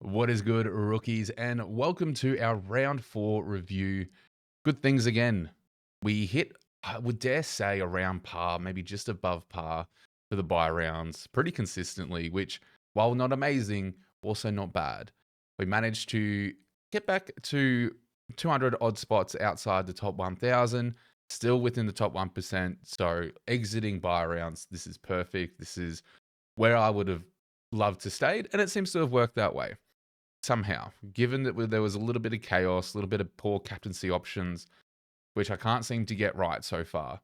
What is good, rookies? And welcome to our round 4 review. Good things again. We hit, I would dare say, around par, maybe just above par for the buy rounds pretty consistently, which, while not amazing, also not bad. We managed to get back to 200 odd spots outside the top 1,000, still within the top 1%. So, exiting buy rounds, this is perfect. This is where I would have loved to stay, and it seems to have worked that way somehow, given that there was a little bit of chaos, a little bit of poor captaincy options, which I can't seem to get right so far.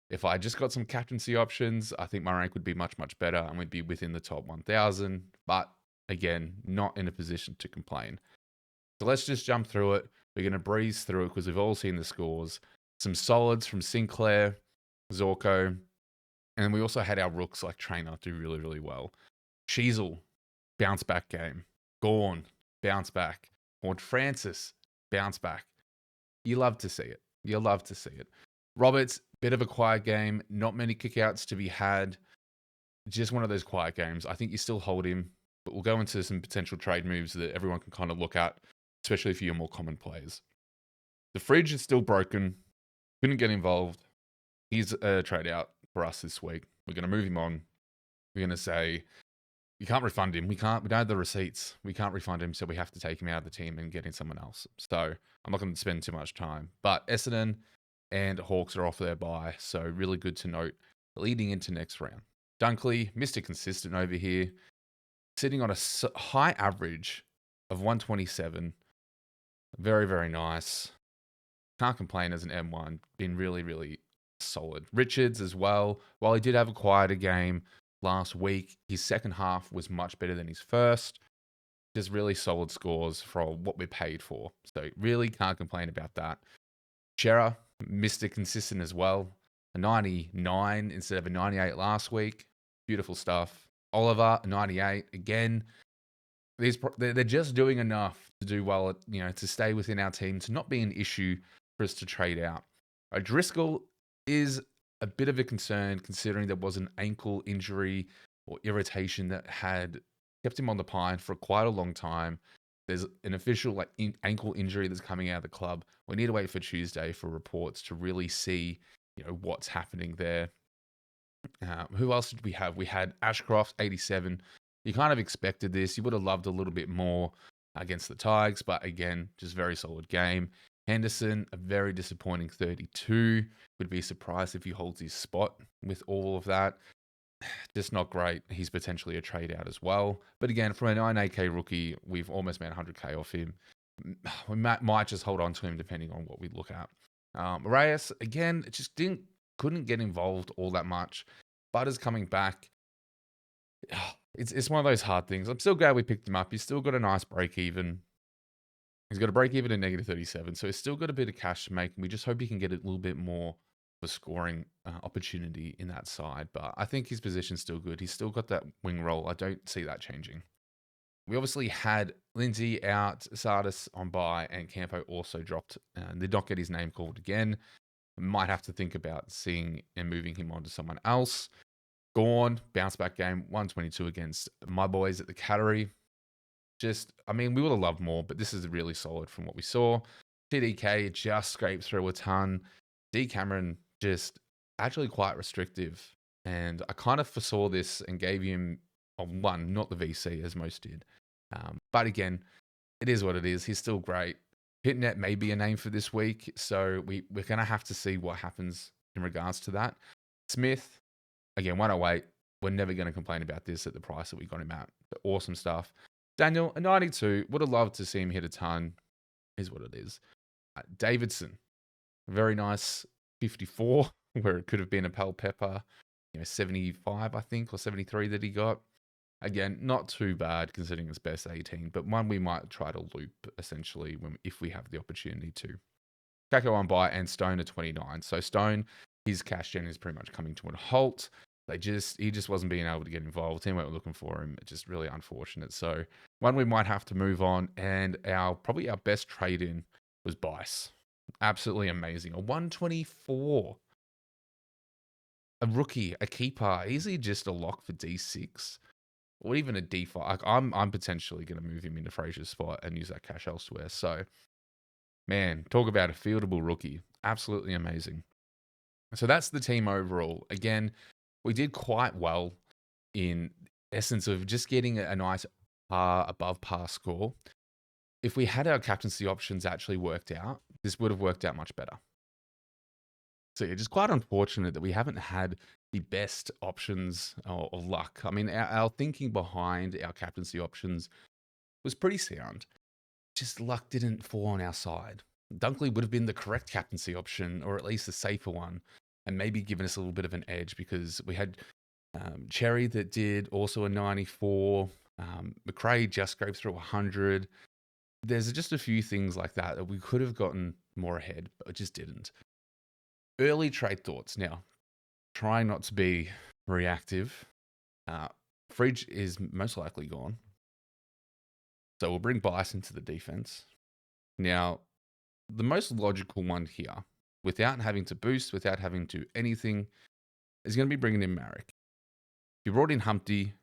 If I just got some captaincy options, I think my rank would be much, much better and we'd be within the top 1,000. But again, not in a position to complain. So let's just jump through it. We're going to breeze through it because we've all seen the scores. Some solids from Sinclair, Zorko, and we also had our rooks like Trainer do really, really well. Sheasel, bounce back game. Gorn, bounce back. Horn Francis, bounce back. You love to see it. You love to see it. Roberts, bit of a quiet game. Not many kickouts to be had. Just one of those quiet games. I think you still hold him, but we'll go into some potential trade moves that everyone can kind of look at, especially for your more common players. The fridge is still broken. Couldn't get involved. He's a trade out for us this week. We're going to move him on. We're going to say, you can't refund him. We don't have the receipts. We can't refund him, so we have to take him out of the team and get in someone else. So I'm not going to spend too much time. But Essendon and Hawks are off their bye, so really good to note leading into next round. Dunkley, Mr. Consistent over here, sitting on a high average of 127. Very, very nice. Can't complain as an M1. Been really, really solid. Richards as well. While he did have a quieter game last week, his second half was much better than his first. Just really solid scores for what we paid for. So really can't complain about that. Shera, Mr. Consistent as well. A 99 instead of a 98 last week. Beautiful stuff. Oliver, a 98 again. They're just doing enough to do well, to stay within our team, to not be an issue for us to trade out. Driscoll is a bit of a concern considering there was an ankle injury or irritation that had kept him on the pine for quite a long time. There's an official ankle injury that's coming out of the club. We need to wait for Tuesday for reports to really see, what's happening there. Who else did we have? We had Ashcroft, 87. You kind of expected this. You would have loved a little bit more against the Tigers, but again, just very solid game. Henderson, a very disappointing 32. Would be surprised if he holds his spot with all of that. Just not great. He's potentially a trade out as well. But again, from a 9AK rookie, we've almost made 100k off him. We might just hold on to him depending on what we look at. Reyes, again, just couldn't get involved all that much. Butter's coming back. It's one of those hard things. I'm still glad we picked him up. He's still got a nice break even. He's got a break even at negative 37, so he's still got a bit of cash to make. And we just hope he can get a little bit more of a scoring opportunity in that side. But I think his position's still good. He's still got that wing role. I don't see that changing. We obviously had Lindsay out, Sardis on bye, and Campo also dropped. Did not get his name called again. Might have to think about seeing and moving him on to someone else. Gorn, bounce back game, 122 against my boys at the Cattery. We would have loved more, but this is really solid from what we saw. TDK just scraped through a ton. D Cameron just actually quite restrictive. And I kind of foresaw this and gave him a 1, not the VC as most did. But again, it is what it is. He's still great. Hitnet may be a name for this week, so we're going to have to see what happens in regards to that. Smith, again, 108. We're never going to complain about this at the price that we got him at. But awesome stuff. Daniel, a 92. Would have loved to see him hit a ton. Is what it is. Davidson, very nice 54, where it could have been a Pal Pepper, 75, I think, or 73 that he got. Again, not too bad considering it's best 18, but one we might try to loop essentially if we have the opportunity to. Kako on bye and Stone at 29. So Stone, his cash gen is pretty much coming to a halt. He just wasn't being able to get involved. Team weren't looking for him. It's just really unfortunate. So one we might have to move on. And probably our best trade in was Bice. Absolutely amazing. A 124. A rookie, a keeper, easily just a lock for D6. or even a D5. Like I'm potentially going to move him into Fraser's spot and use that cash elsewhere. So, man, talk about a fieldable rookie. Absolutely amazing. So that's the team overall. Again, we did quite well in essence of just getting a nice above par score. If we had our captaincy options actually worked out, this would have worked out much better. So yeah, just quite unfortunate that we haven't had the best options or luck. I mean, our thinking behind our captaincy options was pretty sound. Just luck didn't fall on our side. Dunkley would have been the correct captaincy option, or at least the safer one, and maybe given us a little bit of an edge because we had Cherry that did also a 94. McRae just scraped through 100. There's just a few things like that that we could have gotten more ahead, but it just didn't. Early trade thoughts. Now, trying not to be reactive. Fridge is most likely gone. So we'll bring Bice into the defense. Now, the most logical one here, without having to boost, without having to anything, is going to be bringing in Marek. You brought in Humpty,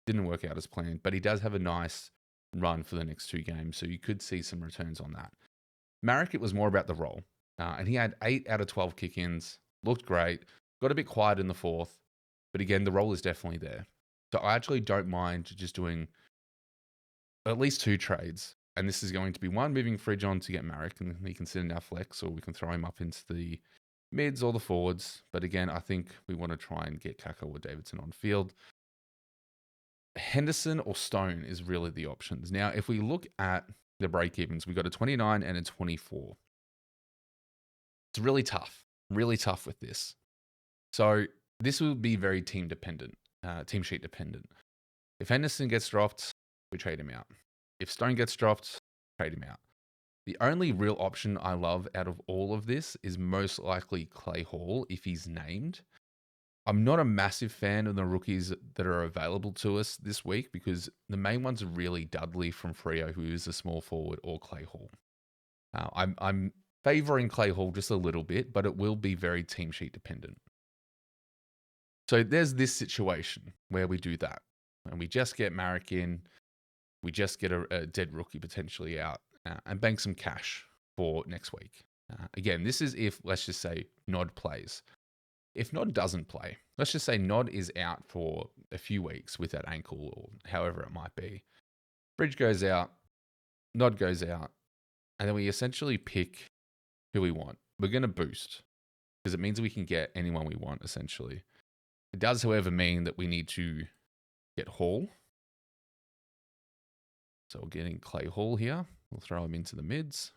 didn't work out as planned, but he does have a nice run for the next 2 games, so you could see some returns on that. Marek, it was more about the role, and he had 8 out of 12 kick-ins, looked great, got a bit quiet in the 4th, but again, the role is definitely there. So I actually don't mind just doing at least 2 trades, and this is going to be one, moving Fridge on to get Marek, and he can sit in our flex, or we can throw him up into the mids or the forwards. But again, I think we want to try and get Kako or Davidson on field. Henderson or Stone is really the options. Now, if we look at the break-evens, we got a 29 and a 24. It's really tough with this. So this will be very team sheet dependent. If Henderson gets dropped, we trade him out. If Stone gets dropped, trade him out. The only real option I love out of all of this is most likely Clay Hall if he's named. I'm not a massive fan of the rookies that are available to us this week because the main ones are really Dudley from Freo, who is a small forward, or Clay Hall. I'm favouring Clay Hall just a little bit, but it will be very team sheet dependent. So there's this situation where we do that, and we just get Marek in, we just get a dead rookie potentially out, and bank some cash for next week. Again, this is if, let's just say, Nod plays. If Nod doesn't play, let's just say Nod is out for a few weeks with that ankle or however it might be. Bridge goes out, Nod goes out, and then we essentially pick who we want. We're going to boost because it means we can get anyone we want, essentially. It does, however, mean that we need to get Hall. So we're getting Clay Hall here. We'll throw him into the mids.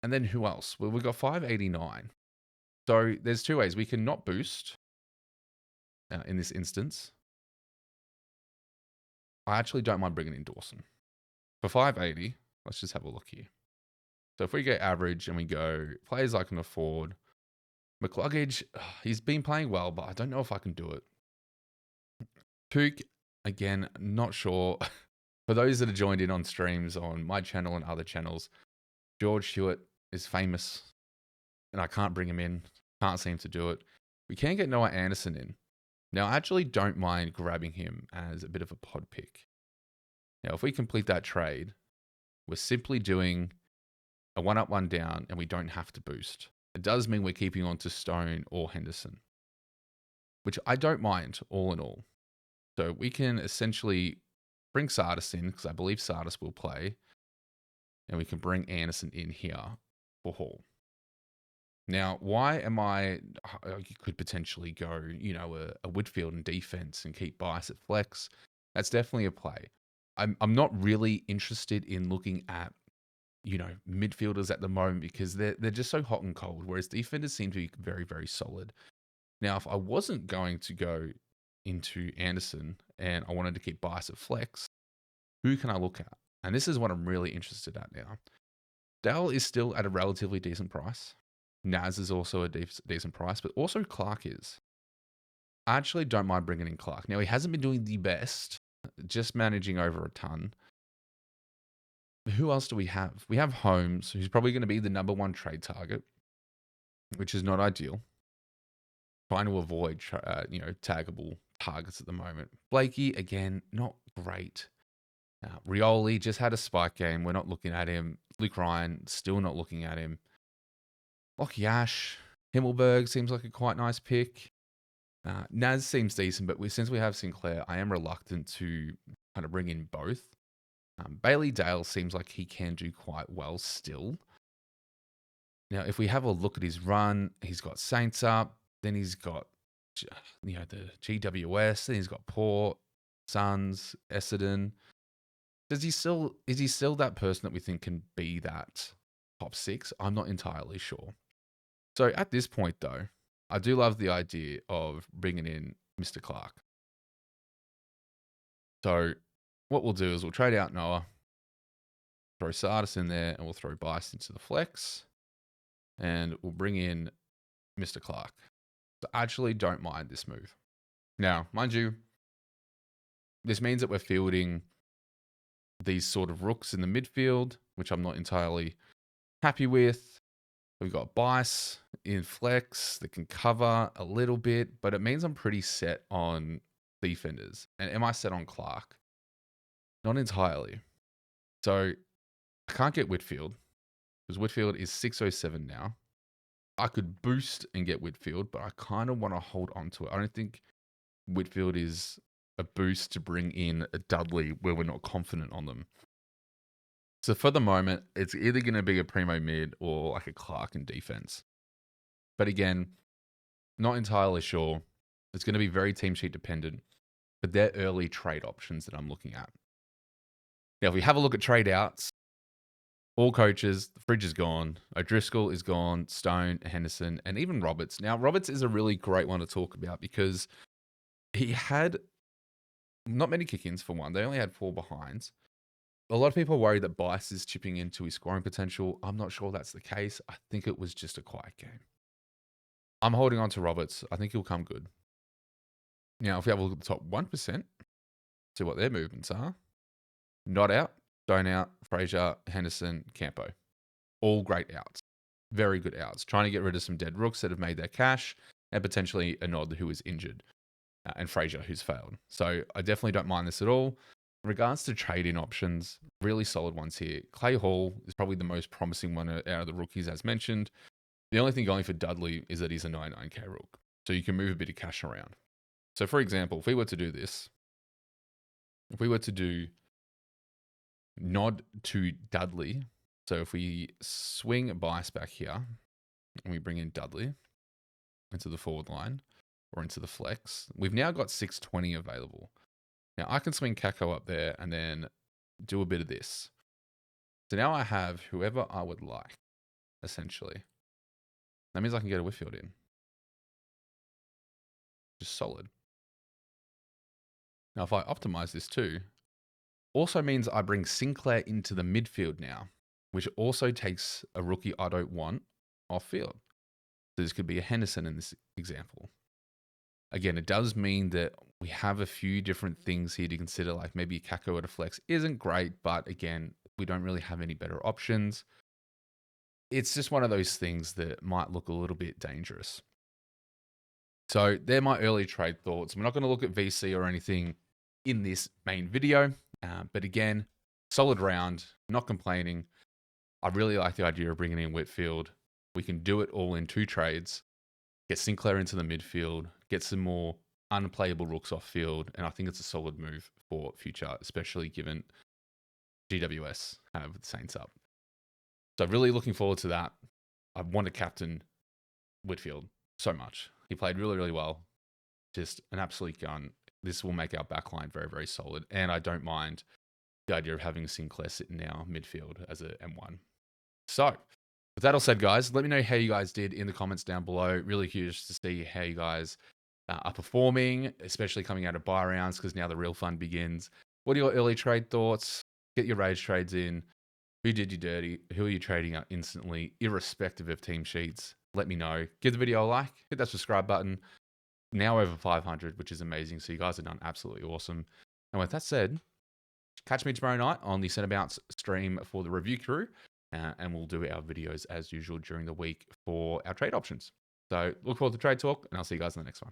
And then who else? Well, we've got 589. So there's 2 ways. We can not boost in this instance. I actually don't mind bringing in Dawson. For 580, let's just have a look here. So if we go average and we go players I can afford, McCluggage, he's been playing well, but I don't know if I can do it. Pook, again, not sure. For those that are joined in on streams on my channel and other channels, George Hewitt is famous, and I can't bring him in. Can't seem to do it. We can get Noah Anderson in. Now, I actually don't mind grabbing him as a bit of a pod pick. Now, if we complete that trade, we're simply doing a 1-up, 1-down, and we don't have to boost. It does mean we're keeping on to Stone or Henderson, which I don't mind all in all. So we can essentially bring Sardis in, because I believe Sardis will play, and we can bring Anderson in here for Hall. Now, why am I, you could potentially go, a Whitfield in defense and keep Bice at flex. That's definitely a play. I'm not really interested in looking at, midfielders at the moment because they're just so hot and cold, whereas defenders seem to be very, very solid. Now, if I wasn't going to go into Anderson and I wanted to keep Bice at flex, who can I look at? And this is what I'm really interested at now. Dale is still at a relatively decent price. Naz is also a decent price, but also Clark is. I actually don't mind bringing in Clark. Now, he hasn't been doing the best, just managing over a ton. Who else do we have? We have Holmes, who's probably going to be the number 1 trade target, which is not ideal. Trying to avoid, taggable targets at the moment. Blakey, again, not great. Rioli just had a spike game. We're not looking at him. Luke Ryan, still not looking at him. Lockie Ash, Himmelberg seems like a quite nice pick. Naz seems decent, but since we have Sinclair, I am reluctant to kind of bring in both. Bailey Dale seems like he can do quite well still. Now, if we have a look at his run, he's got Saints up, then he's got the GWS, then he's got Port, Suns, Essendon. Is he still that person that we think can be that top 6? I'm not entirely sure. So at this point, though, I do love the idea of bringing in Mr. Clark. So what we'll do is we'll trade out Noah, throw Sardis in there, and we'll throw Bice into the flex. And we'll bring in Mr. Clark. So I actually don't mind this move. Now, mind you, this means that we're fielding these sort of rooks in the midfield, which I'm not entirely happy with. We've got Bice in flex that can cover a little bit, but it means I'm pretty set on defenders. And am I set on Clark? Not entirely. So I can't get Whitfield because Whitfield is 607 now. I could boost and get Whitfield, but I kind of want to hold on to it. I don't think Whitfield is a boost to bring in a Dudley where we're not confident on them. So for the moment, it's either going to be a Premo mid or like a Clark in defense. But again, not entirely sure. It's going to be very team sheet dependent, but they're early trade options that I'm looking at. Now, if we have a look at trade outs, all coaches, the fridge is gone. O'Driscoll is gone, Stone, Henderson, and even Roberts. Now, Roberts is a really great one to talk about because he had not many kick-ins for one. They only had 4 behinds. A lot of people are worried that Bice is chipping into his scoring potential. I'm not sure that's the case. I think it was just a quiet game. I'm holding on to Roberts. I think he'll come good. Now, if we have a look at the top 1%, see what their movements are. Not out, Stone out, Fraser, Henderson, Campo. All great outs. Very good outs. Trying to get rid of some dead rooks that have made their cash and potentially a Nod who is injured and Fraser who's failed. So I definitely don't mind this at all. In regards to trade-in options, really solid ones here. Clay Hall is probably the most promising one out of the rookies as mentioned. The only thing going for Dudley is that he's a 99k rook. So you can move a bit of cash around. So for example, if we were to do this, if we were to do Nod to Dudley, so if we swing Bice back here and we bring in Dudley into the forward line or into the flex, we've now got 620 available. Now I can swing Kako up there and then do a bit of this. So now I have whoever I would like, essentially. That means I can get a Whitfield in. Just solid. Now if I optimize this too, also means I bring Sinclair into the midfield now, which also takes a rookie I don't want off field. So this could be a Henderson in this example. Again, it does mean that we have a few different things here to consider, like maybe Kako at a flex isn't great, but again, we don't really have any better options. It's just one of those things that might look a little bit dangerous. So they're my early trade thoughts. We're not going to look at VC or anything in this main video. But again, solid round, not complaining. I really like the idea of bringing in Whitfield. We can do it all in 2 trades, get Sinclair into the midfield, get some more unplayable rooks off field. And I think it's a solid move for future, especially given GWS have the Saints up. So really looking forward to that. I want to captain Whitfield so much. He played really, really well. Just an absolute gun. This will make our backline very, very solid. And I don't mind the idea of having Sinclair sit in our midfield as a M1. So, with that all said, guys, let me know how you guys did in the comments down below. Really curious to see how you guys are performing, especially coming out of buy rounds, because now the real fun begins. What are your early trade thoughts? Get your rage trades in. Who did you dirty? Who are you trading out instantly, irrespective of team sheets? Let me know. Give the video a like. Hit that subscribe button. Now over 500, which is amazing. So you guys have done absolutely awesome. And with that said, catch me tomorrow night on the Centerbounce stream for the review crew. And we'll do our videos as usual during the week for our trade options. So look forward to Trade Talk, and I'll see you guys in the next one.